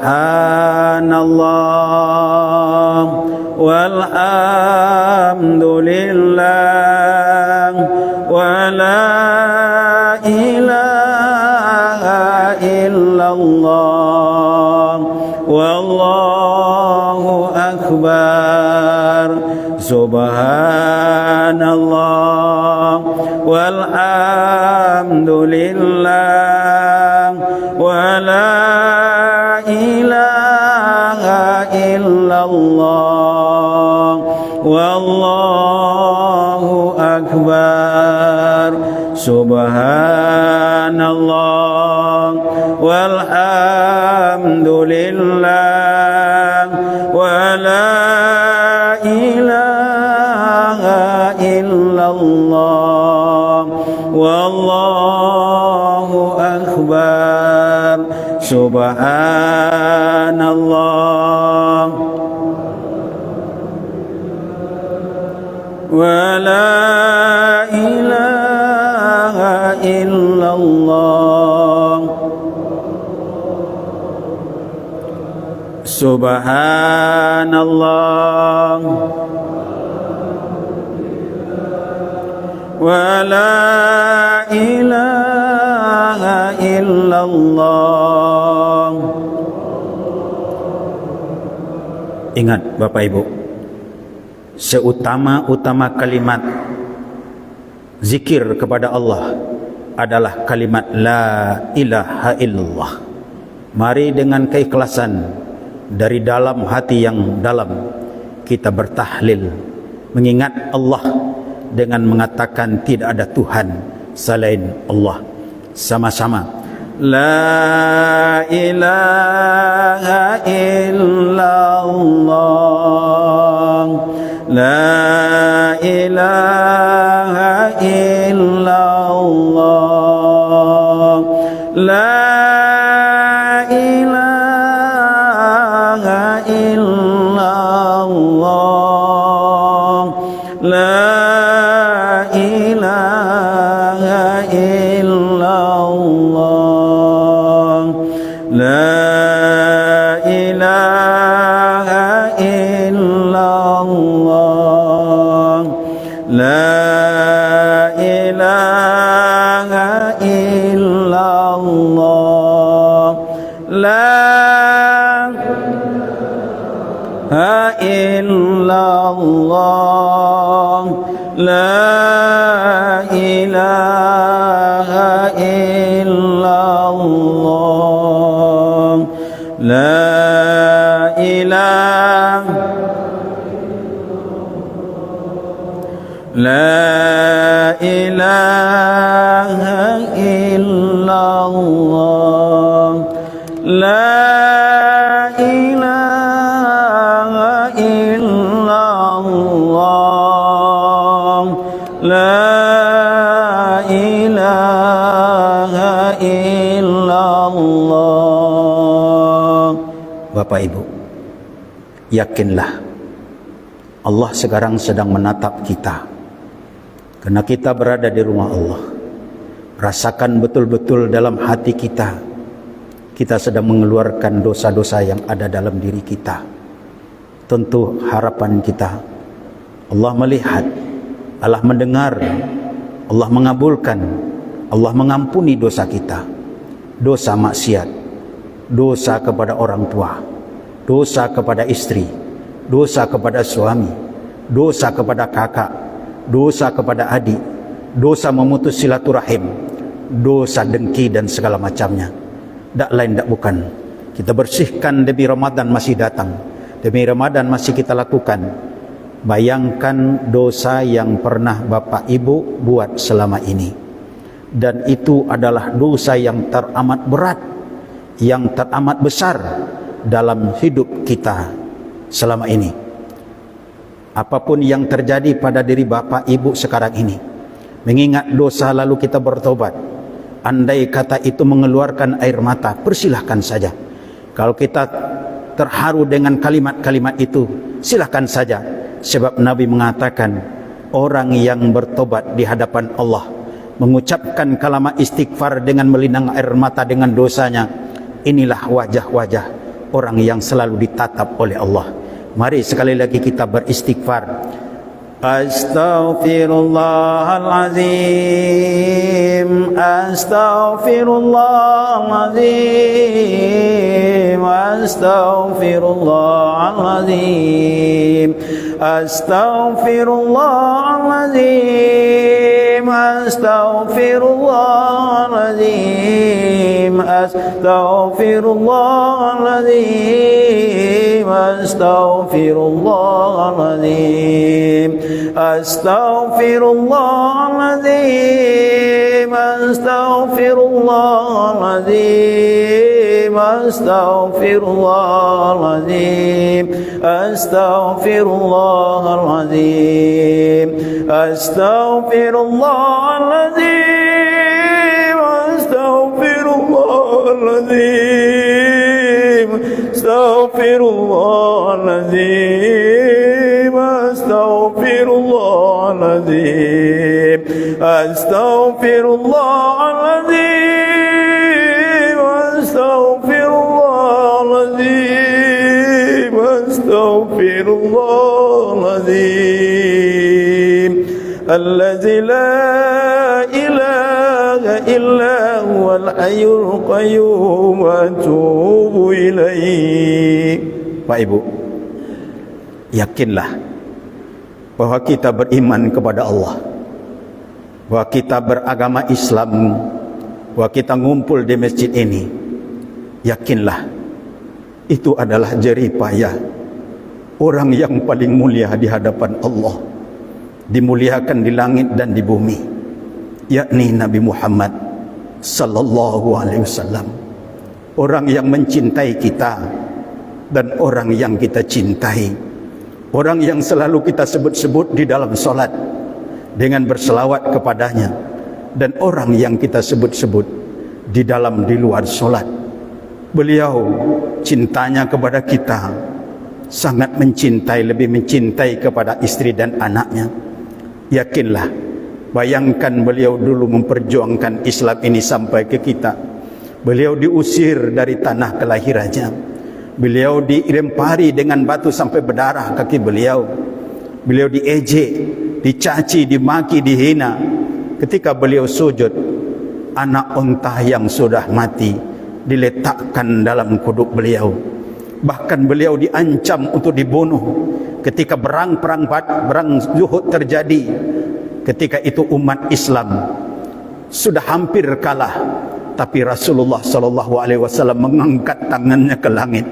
walhamdulillah wa la ilaha illallah wallahu akbar. Subhanallah walhamdulillah wa la ilaha illallah wallahu akbar. Subhanallah walhamdulillah wa la ilaha illallah wallahu akbar. Subhanallah wa la ilaha illallah. Subhanallah wa la ilaha illallah Ingat Bapak Ibu, seutama-utama kalimat zikir kepada Allah adalah kalimat La ilaha illallah. Mari dengan keikhlasan dari dalam hati yang dalam kita bertahlil, mengingat Allah dengan mengatakan tidak ada Tuhan selain Allah. Sama-sama La ilaha illallah, La ilaha illallah, La ilaha illallah, La ilaha illallah, La ilaha illallah, La ilaha illallah, La ilaha illallah, La ilaha illallah, La ilaha, La ilaha illallah, La ilaha illallah, La ilaha illallah. Bapak Ibu, yakinlah Allah sekarang sedang menatap kita, karena kita berada di rumah Allah. Rasakan betul-betul dalam hati kita, kita sedang mengeluarkan dosa-dosa yang ada dalam diri kita. Tentu harapan kita, Allah melihat, Allah mendengar, Allah mengabulkan, Allah mengampuni dosa kita. Dosa maksiat, dosa kepada orang tua, dosa kepada istri, dosa kepada suami, dosa kepada kakak, dosa kepada adik, dosa memutus silaturahim, dosa dengki dan segala macamnya. Tak lain tak bukan, kita bersihkan demi Ramadan masih datang, demi Ramadan masih kita lakukan. Bayangkan dosa yang pernah Bapak Ibu buat selama ini, dan itu adalah dosa yang teramat berat, yang teramat besar dalam hidup kita selama ini. Apapun yang terjadi pada diri Bapak Ibu sekarang ini, mengingat dosa lalu kita bertobat, andai kata itu mengeluarkan air mata, persilahkan saja. Kalau kita terharu dengan kalimat-kalimat itu, silahkan saja. Sebab Nabi mengatakan, orang yang bertobat di hadapan Allah, mengucapkan kalimat istighfar dengan melinang air mata dengan dosanya, inilah wajah-wajah orang yang selalu ditatap oleh Allah. Mari sekali lagi kita beristighfar. Astaghfirullahalazim, astaghfirullahalazim, astaghfirullahalazim, astaghfirullahalazim, astaghfirullahalazim, astaghfirullahalazim, astaghfirullahalazim, astaghfirullahalazim, astaghfirullahalazim, astaghfirullahalazim, astaghfirullahalazim, astaghfirullahalazim, astaghfirullahalazim, astaghfirullahalazim, astaghfirullahalazim, astaghfirullahalazim, astaghfirullahalazim, astaghfirullahalazim, allazi la ilaha illa huwal hayyul qayyum wa atubu ilaih. Pak Ibu, yakinlah bahwa kita beriman kepada Allah, bahwa kita beragama Islam, bahwa kita ngumpul di masjid ini. Yakinlah itu adalah jerih payah orang yang paling mulia di hadapan Allah, dimuliakan di langit dan di bumi, yakni Nabi Muhammad sallallahu alaihi wasallam. Orang yang mencintai kita dan orang yang kita cintai, orang yang selalu kita sebut-sebut di dalam solat dengan berselawat kepadanya, dan orang yang kita sebut-sebut di luar solat. Beliau cintanya kepada kita sangat mencintai, lebih mencintai kepada istri dan anaknya. Yakinlah, bayangkan beliau dulu memperjuangkan Islam ini sampai ke kita. Beliau diusir dari tanah kelahirannya, beliau dilempari dengan batu sampai berdarah kaki beliau, beliau diejek, dicaci, dimaki, dihina. Ketika beliau sujud, anak unta yang sudah mati diletakkan dalam kuduk beliau. Bahkan beliau diancam untuk dibunuh ketika perang Zuhud terjadi. Ketika itu umat Islam sudah hampir kalah, tapi Rasulullah sallallahu alaihi wasallam mengangkat tangannya ke langit.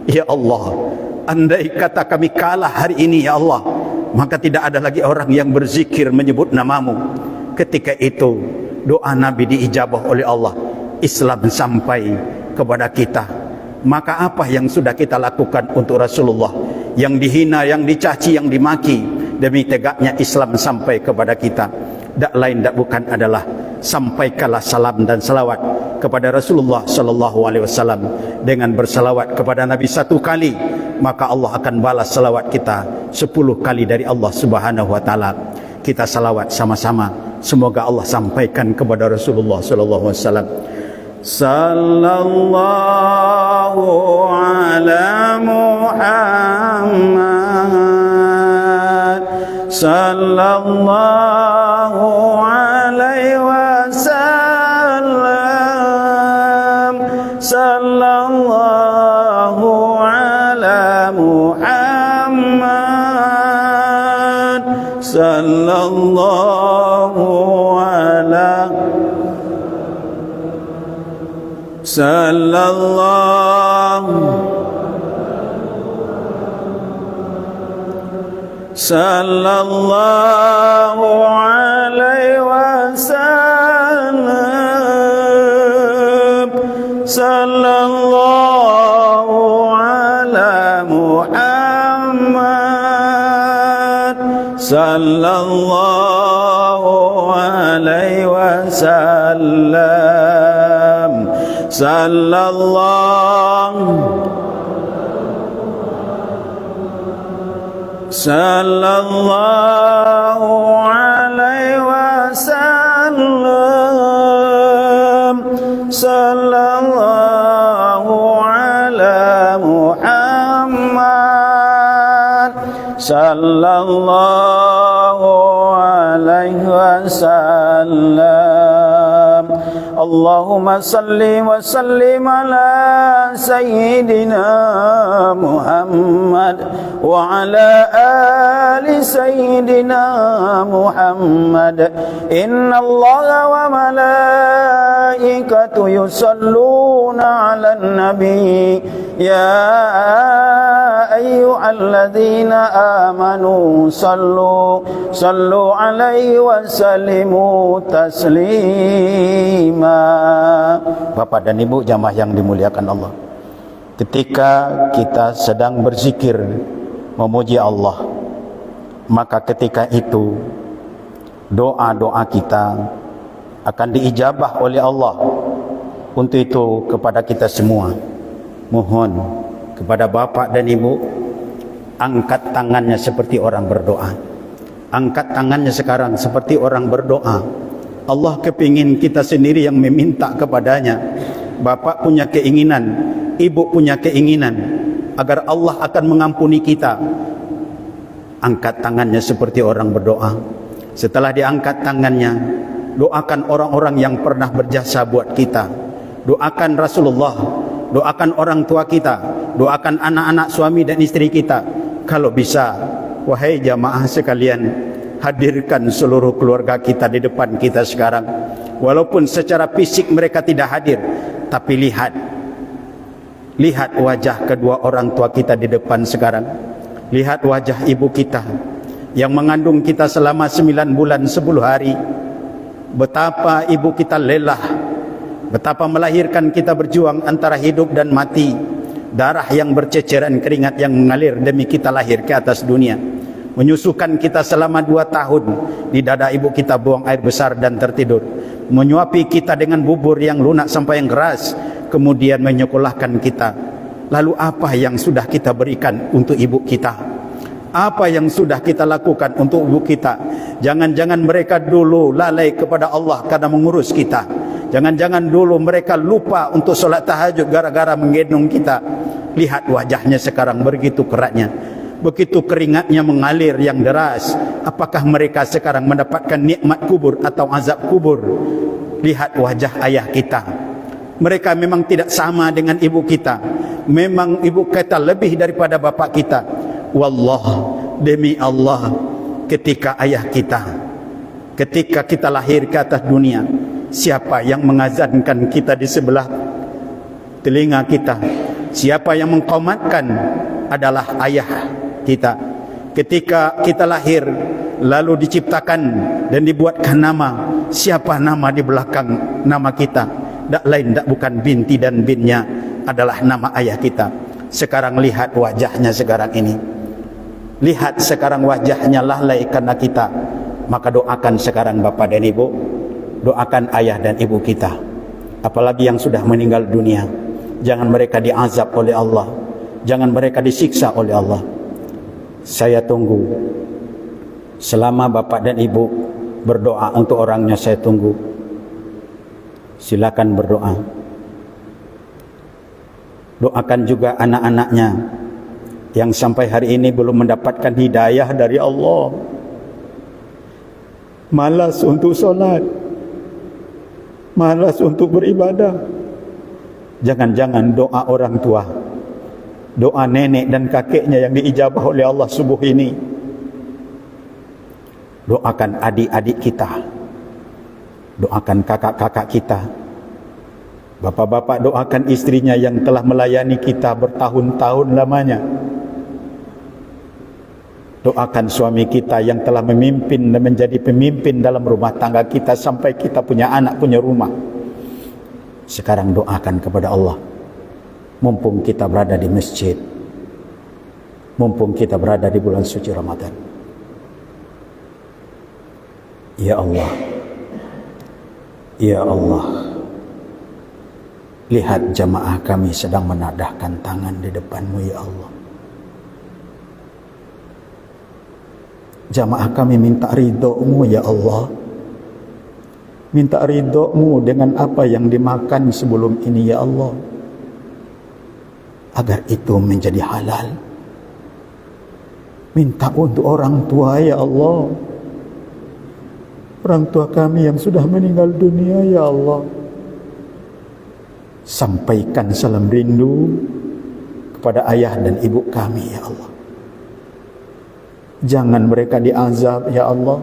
Ya Allah, andai kata kami kalah hari ini ya Allah, maka tidak ada lagi orang yang berzikir menyebut namamu. Ketika itu doa Nabi diijabah oleh Allah, Islam sampai kepada kita. Maka apa yang sudah kita lakukan untuk Rasulullah yang dihina, yang dicaci, yang dimaki, demi tegaknya Islam sampai kepada kita? Tak lain tak bukan adalah sampaikanlah salam dan salawat kepada Rasulullah sallallahu alaihi wasallam. Dengan bersalawat kepada Nabi 1 kali, maka Allah akan balas salawat kita 10 kali dari Allah Subhanahu wa taala. Kita salawat sama-sama, semoga Allah sampaikan kepada Rasulullah sallallahu alaihi wasallam. Sallallahu ala Muhammad, sallallahu alaihi wasallam, sallallahu ala Muhammad, sallallahu ala sallallahu alaihi wasallam, sallallahu ala Muhammad, sallallahu alaihi wasallam, sallallahu alaihi wasallam, sallallahu ala Muhammad, sallallahu alaihi wasallam. Allahumma salli wa sallim ala sayyidina Muhammad wa ala ali sayyidina Muhammad. Inna Allaha wa malaikatu yusalluna ala nabi ya ayyuhalladzina amanu sallu alaihi wa sallimu taslima. Bapak dan Ibu jamaah yang dimuliakan Allah, ketika kita sedang berzikir memuji Allah, maka ketika itu doa-doa kita akan diijabah oleh Allah. Untuk itu kepada kita semua, mohon kepada Bapak dan Ibu, angkat tangannya seperti orang berdoa. Angkat tangannya sekarang seperti orang berdoa. Allah kepingin kita sendiri yang meminta kepadanya. Bapak punya keinginan, Ibu punya keinginan agar Allah akan mengampuni kita. Angkat tangannya seperti orang berdoa. Setelah diangkat tangannya, doakan orang-orang yang pernah berjasa buat kita. Doakan Rasulullah, doakan orang tua kita, doakan anak-anak, suami dan istri kita. Kalau bisa, wahai jamaah sekalian, hadirkan seluruh keluarga kita di depan kita sekarang. Walaupun secara fisik mereka tidak hadir, tapi lihat wajah kedua orang tua kita di depan sekarang. Lihat wajah ibu kita yang mengandung kita selama 9 bulan 10 hari. Betapa ibu kita lelah, betapa melahirkan kita berjuang antara hidup dan mati. Darah yang berceceran, keringat yang mengalir demi kita lahir ke atas dunia. Menyusukan kita selama 2 tahun. Di dada ibu kita buang air besar dan tertidur. Menyuapi kita dengan bubur yang lunak sampai yang keras. Kemudian menyekolahkan kita. Lalu apa yang sudah kita berikan untuk ibu kita? Apa yang sudah kita lakukan untuk ibu kita? Jangan-jangan mereka dulu lalai kepada Allah karena mengurus kita. Jangan-jangan dulu mereka lupa untuk solat tahajud gara-gara menggendong kita. Lihat wajahnya sekarang begitu keratnya, begitu keringatnya mengalir yang deras. Apakah mereka sekarang mendapatkan nikmat kubur atau azab kubur? Lihat wajah ayah kita. Mereka memang tidak sama dengan ibu kita. Memang ibu kita lebih daripada bapak kita. Wallah, demi Allah, ketika kita lahir ke atas dunia, siapa yang mengazankan kita di sebelah telinga kita? Siapa yang mengqamatkan? Adalah ayah kita. Ketika kita lahir, lalu diciptakan dan dibuatkan nama. Siapa nama di belakang nama kita? Tak lain, tak bukan binti dan binnya, adalah nama ayah kita. Sekarang lihat wajahnya sekarang ini. Lihat sekarang wajahnya lalai karena kita. Maka doakan sekarang bapak dan ibu. Doakan ayah dan ibu kita. Apalagi yang sudah meninggal dunia. Jangan mereka diazab oleh Allah. Jangan mereka disiksa oleh Allah. Saya tunggu. Selama bapak dan ibu berdoa untuk orangnya, saya tunggu. Silakan berdoa. Doakan juga anak-anaknya yang sampai hari ini belum mendapatkan hidayah dari Allah. Malas untuk solat, malas untuk beribadah. Jangan-jangan doa orang tua, doa nenek dan kakeknya yang diijabah oleh Allah subuh ini. Doakan adik-adik kita, doakan kakak-kakak kita. Bapak-bapak doakan istrinya yang telah melayani kita bertahun-tahun lamanya. Doakan suami kita yang telah memimpin dan menjadi pemimpin dalam rumah tangga kita sampai kita punya anak, punya rumah. Sekarang doakan kepada Allah. Mumpung kita berada di masjid, mumpung kita berada di bulan suci Ramadan. Ya Allah, Ya Allah, lihat jamaah kami sedang menadahkan tangan di depan-Mu, Ya Allah. Jamaah kami minta ridho-Mu, Ya Allah. Minta ridho-Mu dengan apa yang dimakan sebelum ini, Ya Allah. Agar itu menjadi halal. Minta untuk orang tua, Ya Allah. Orang tua kami yang sudah meninggal dunia, Ya Allah. Sampaikan salam rindu kepada ayah dan ibu kami, Ya Allah. Jangan mereka diazab, Ya Allah.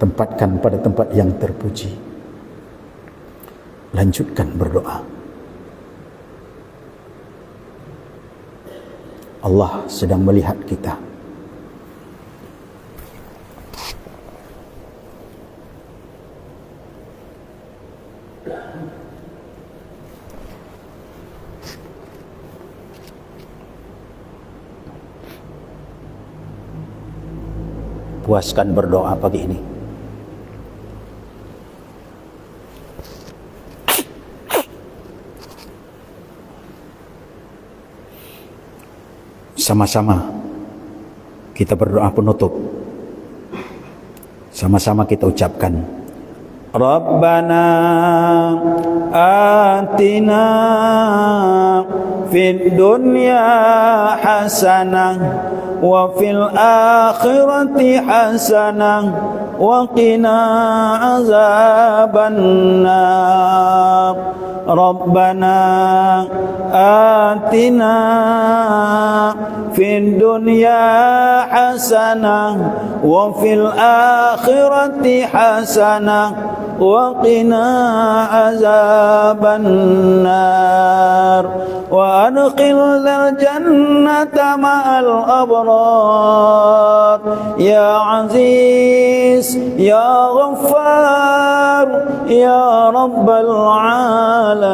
Tempatkan pada tempat yang terpuji. Lanjutkan berdoa. Allah sedang melihat kita. Puaskan berdoa pagi ini. Sama-sama kita berdoa penutup. Sama-sama kita ucapkan, Rabbana atina fid dunya hasanah wa fil akhirati hasanah wa qina azabannar. ربنا آتنا في الدنيا حسنة وفي الآخرة حسنة وقنا عذاب النار وأدخلنا الجنة مع الأبرار يا عزيز يا غفار يا رب العالمين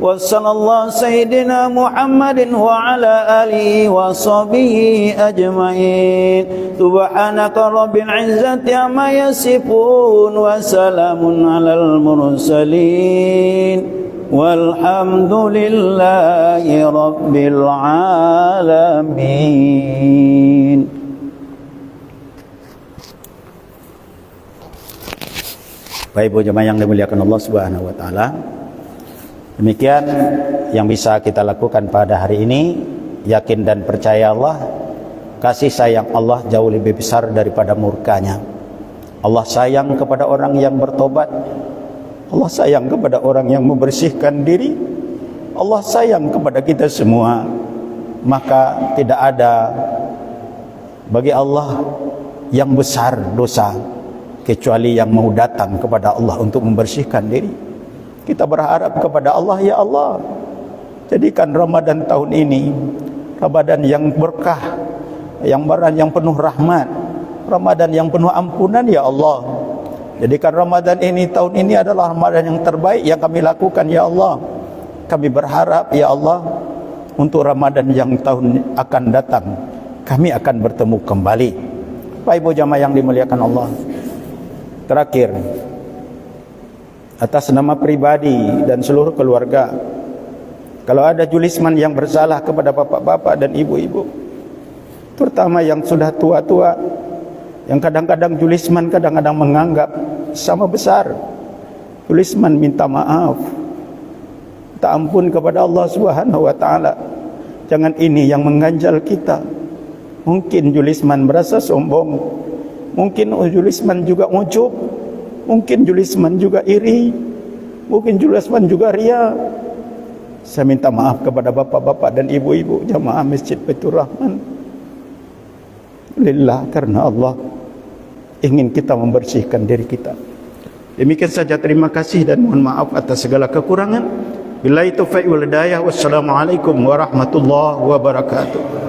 وصلى الله سيدنا محمد وعلى آله وصحبه أجمعين سبحانك رب العزة عما يصفون وسلام على المرسلين والحمد لله رب العالمين. Baik ibu jemaah yang dimuliakan Allah Subhanahu wa taala. Demikian yang bisa kita lakukan pada hari ini. Yakin dan percaya Allah, kasih sayang Allah jauh lebih besar daripada murkanya. Allah sayang kepada orang yang bertobat. Allah sayang kepada orang yang membersihkan diri. Allah sayang kepada kita semua. Maka tidak ada bagi Allah yang besar dosa kecuali yang mau datang kepada Allah untuk membersihkan diri. Kita berharap kepada Allah, ya Allah, jadikan Ramadan tahun ini Ramadan yang berkah, yang penuh rahmat, Ramadan yang penuh ampunan, ya Allah. Jadikan Ramadan ini, tahun ini adalah Ramadan yang terbaik yang kami lakukan, ya Allah. Kami berharap, ya Allah, untuk Ramadan yang tahun akan datang kami akan bertemu kembali. Bapak ibu jamaah yang dimuliakan Allah, terakhir, atas nama pribadi dan seluruh keluarga, kalau ada julisman yang bersalah kepada bapak-bapak dan ibu-ibu, terutama yang sudah tua-tua, yang kadang-kadang julisman kadang-kadang menganggap sama besar, julisman minta maaf, minta ampun kepada Allah Subhanahu wa taala. Jangan ini yang mengganjal kita. Mungkin julisman merasa sombong, mungkin julisman juga ujub, mungkin julisman juga iri, mungkin julisman juga ria. Saya minta maaf kepada bapak-bapak dan ibu-ibu jamaah Masjid Baitur Rahman. Lillah, karena Allah ingin kita membersihkan diri kita. Demikian saja, terima kasih dan mohon maaf atas segala kekurangan. Billahi taufiq wal hidayah. Wassalamualaikum warahmatullahi wabarakatuh.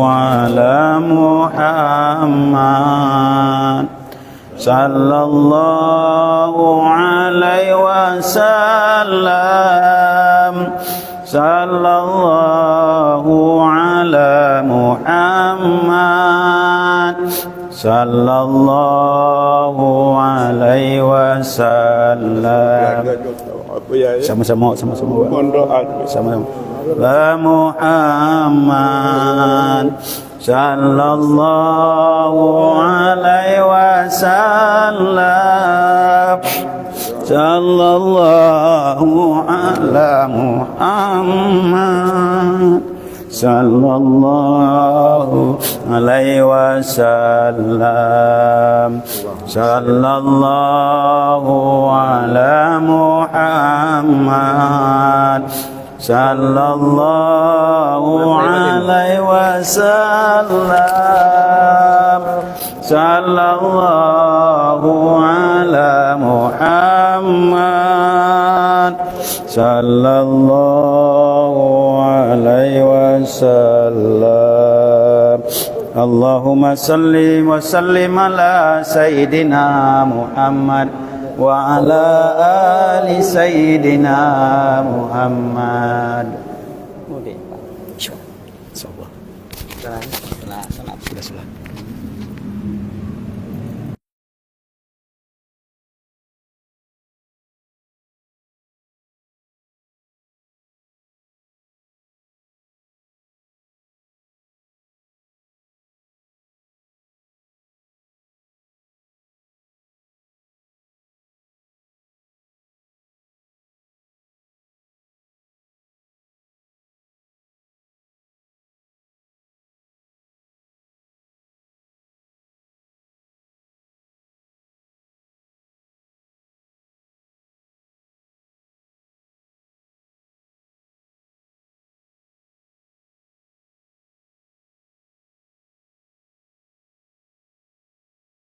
Ala Muhammad sallallahu alaihi wasallam, sallallahu ala Muhammad sallallahu alaihi wasallam. Sama-sama sama-sama. La Muhammad sallallahu alaihi wasallam, sallallahu ala Muhammad sallallahu alaihi wasallam, sallallahu ala Muhammad sallallahu alaihi wasallam, sallallahu ala Muhammad sallallahu alaihi wasallam. Allahumma salli wa sallim ala sayyidina Muhammad وعلى آل سيدنا محمد. Insyaallah. Sudah.